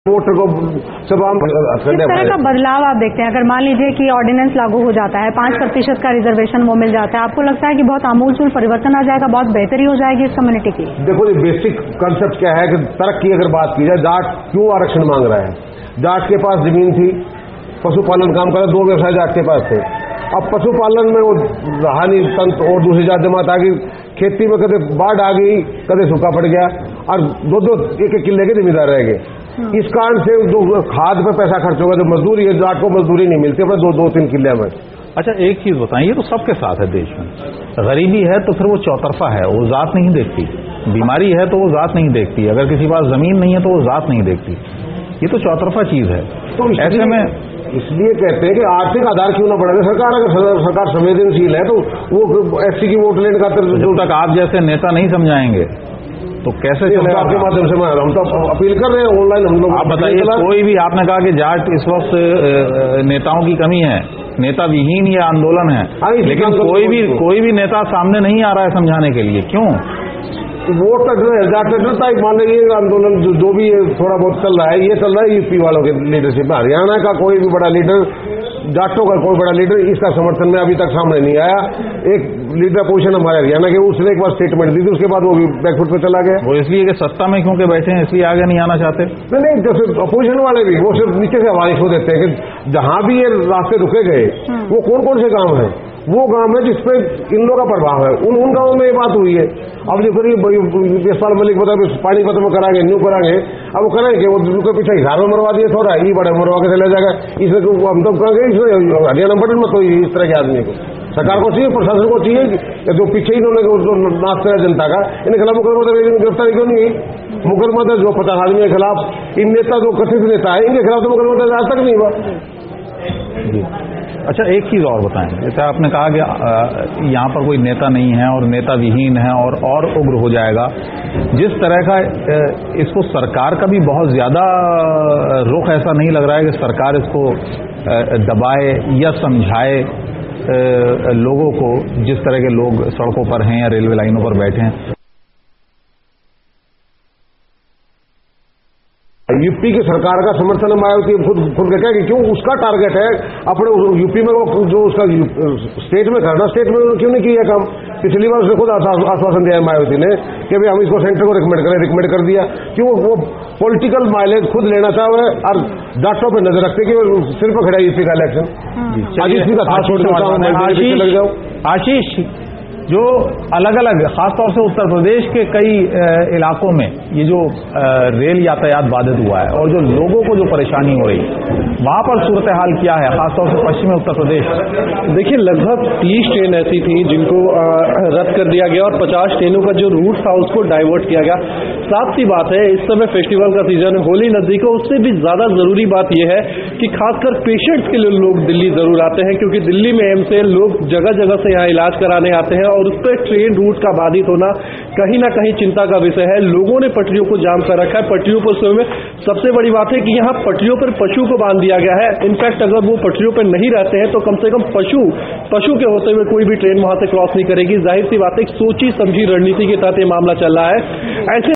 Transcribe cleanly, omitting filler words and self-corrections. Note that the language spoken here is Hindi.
वोटर को सब हम किस तरह का बदलाव आप देखते हैं? अगर मान लीजिए कि ऑर्डिनेंस लागू हो जाता है, 5% का रिजर्वेशन वो मिल जाता है, आपको लगता है कि बहुत आमूलचूल परिवर्तन आ जाएगा, बहुत बेहतरी हो जाएगी इस कम्युनिटी की? देखो, ये बेसिक कंसेप्ट क्या है कि तरक्की अगर बात की जाए, जाट क्यों आरक्षण मांग रहा है? जाट के पास जमीन थी, पशुपालन काम कर, 2 व्यवसाय जाट के पास थे। अब पशुपालन में वो हानि तंत्र और दूसरी जात जमात आ गई, खेती में कदे बाढ़ आ गई, कदे सूखा पड़ गया और 2-2 एक किले के जिम्मेदार रह गए। इस कारण से जो खाद पे पैसा खर्च होगा, जो मजदूरी है, जाट को मजदूरी नहीं मिलती अपने 2-3 किले में। अच्छा, एक चीज बताइए, ये तो सबके साथ है देश में। गरीबी है तो फिर वो चौतरफा है, वो जात नहीं देखती। बीमारी है तो वो जात नहीं देखती। अगर किसी पास जमीन नहीं है तो वो जात नहीं देखती। ये तो चौतरफा चीज है। तो ऐसे में इसलिए कहते हैं कि आर्थिक आधार क्यों ना बढ़े। सरकार अगर सरकार संवेदनशील है तो वो एससी की वोट लेने का जब तक आप जैसे नेता नहीं समझाएंगे तो कैसे चलेगा? आपके माध्यम से हम तो अपील कर रहे हैं ऑनलाइन। हम लोग आप बताइए, कोई भी, आपने कहा कि जाट इस वक्त नेताओं की कमी है, नेता विहीन ये आंदोलन है, लेकिन कोई भी नेता सामने नहीं आ रहा है समझाने के लिए। क्यों? वोट तक जाटता मान लीजिए आंदोलन जो भी थोड़ा बहुत चल रहा है, ये चल रहा है यूपी वालों के लीडरशिप में। हरियाणा का कोई भी बड़ा लीडर, जाटों का कोई बड़ा लीडर इसका समर्थन में अभी तक सामने नहीं आया। एक लीडर पोजीशन हमारे हरियाणा के, उसने एक बार स्टेटमेंट दी थी, उसके बाद वो भी बैकफुट पे चला गया। वो इसलिए कि सत्ता में क्योंकि बैठे हैं, इसलिए आगे नहीं आना चाहते। नहीं, जैसे अपोजिशन वाले भी वो सिर्फ नीचे से आवाज हो देते हैं कि जहां भी ये रास्ते रुके गए वो कौन कौन से गांव हैं, वो गांव है जिसपे इन लोगों का प्रभाव है, उन गांवों में ये बात हुई है। अब जो करीब यशपाल मलिक बता पानीपत में कराएंगे, न्यू कराएंगे, अब वो करेंगे, वो उनके पीछे हिसार में मरवा दिए, थोड़ा ही बड़े मरवा के चला जाएगा। इसमें हम तो कहेंगे इसमें हरियाणा बटन में कोई इस तरह के आदमी को सरकार को चाहिए, प्रशासन को चाहिए कि जो पीछे इन्होंने नाश करा जनता का, इनके खिलाफ मुकदमा गिरफ्तारी क्यों नहीं हुई? मुकदमा दर्ज जो 50 आदमी के खिलाफ, इन नेता जो कथित नेता है, इनके खिलाफ तो मुकदमा दर्ज आज तक नहीं हुआ। अच्छा, एक चीज और बताएं, जैसे आपने कहा कि यहाँ पर कोई नेता नहीं है और नेता विहीन है और उग्र हो जाएगा। जिस तरह का इसको सरकार का भी बहुत ज्यादा रुख ऐसा नहीं लग रहा है कि सरकार इसको दबाए या समझाए लोगों को, जिस तरह के लोग सड़कों पर हैं या रेलवे लाइनों पर बैठे हैं। यूपी की सरकार का समर्थन मायावती खुद कहता है कि क्यों उसका टारगेट है अपने यूपी में वो जो उसका स्टेट में करना, स्टेट में क्यों नहीं किया काम? पिछली बार उसने खुद आश्वासन दिया है मायावती ने कि भाई हम इसको सेंटर को रिकमेंड कर दिया। क्यों वो पॉलिटिकल माइलेज खुद लेना चाह रहे और जाटों पर नजर रखते कि सिर्फ खड़ा है यूपी का इलेक्शन। आशीष, जो अलग अलग खासतौर से उत्तर प्रदेश के कई इलाकों में ये जो रेल यातायात बाधित हुआ है और जो लोगों को जो परेशानी हो रही, वहां पर सूरत हाल क्या है, खासतौर से पश्चिमी उत्तर प्रदेश? देखिए, लगभग 30 ट्रेन ऐसी थी जिनको रद्द कर दिया गया और 50 ट्रेनों का जो रूट था उसको डाइवर्ट किया गया। साफ सी बात है, इस समय फेस्टिवल का सीजन है, होली नजदीक है। उससे भी ज्यादा जरूरी बात यह है कि खासकर पेशेंट्स के लिए लोग दिल्ली जरूर आते हैं, क्योंकि दिल्ली में एम्स से लोग जगह जगह से यहाँ इलाज कराने आते हैं और उस पर ट्रेन रूट का बाधित होना कहीं ना कहीं चिंता का विषय है। लोगों ने पटरियों को जाम कर रखा है। पटरियों पर सोए में सबसे बड़ी बात है कि यहाँ पटरियों पर पशु को बांध दिया गया है। इनफैक्ट अगर वो पटरियों पर नहीं रहते हैं तो कम से कम पशु के होते हुए कोई भी ट्रेन वहां से क्रॉस नहीं करेगी। जाहिर सी बात है, सोची समझी रणनीति के तहत ये मामला चल रहा है। ऐसे